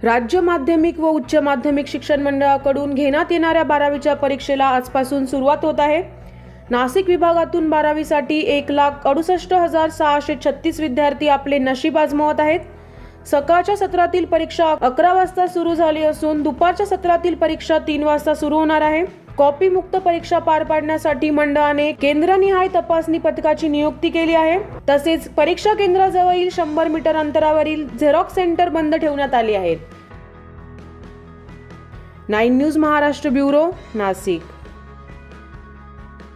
राज्य माध्यमिक व उच्च माध्यमिक शिक्षण मंडळाकडून घेण्यात येणाऱ्या 12वीच्या परीक्षेला आजपासून सुरुवात होत आहे। नाशिक विभागातून 12वीसाठी 1,68,636 विद्यार्थी आपले नशीब आजमावत आहेत। सकाळच्या सत्रातील परीक्षा 11 वाजता सुरू झाली असून दुपारच्या सत्रातील परीक्षा 3 वाजता सुरू होणार आहे। कॉपी मुक्त परीक्षा पार पाडण्यासाठी मंडळाने केंद्रनिहाय तपासणी पथकाची नियुक्ती केली आहे। तसेच परीक्षा केंद्राजवळील 100 मीटर अंतरावरील झेरॉक्स सेंटर बंद ठेवण्यात आले आहेत। 9 न्यूज महाराष्ट्र ब्युरो, नाशिक।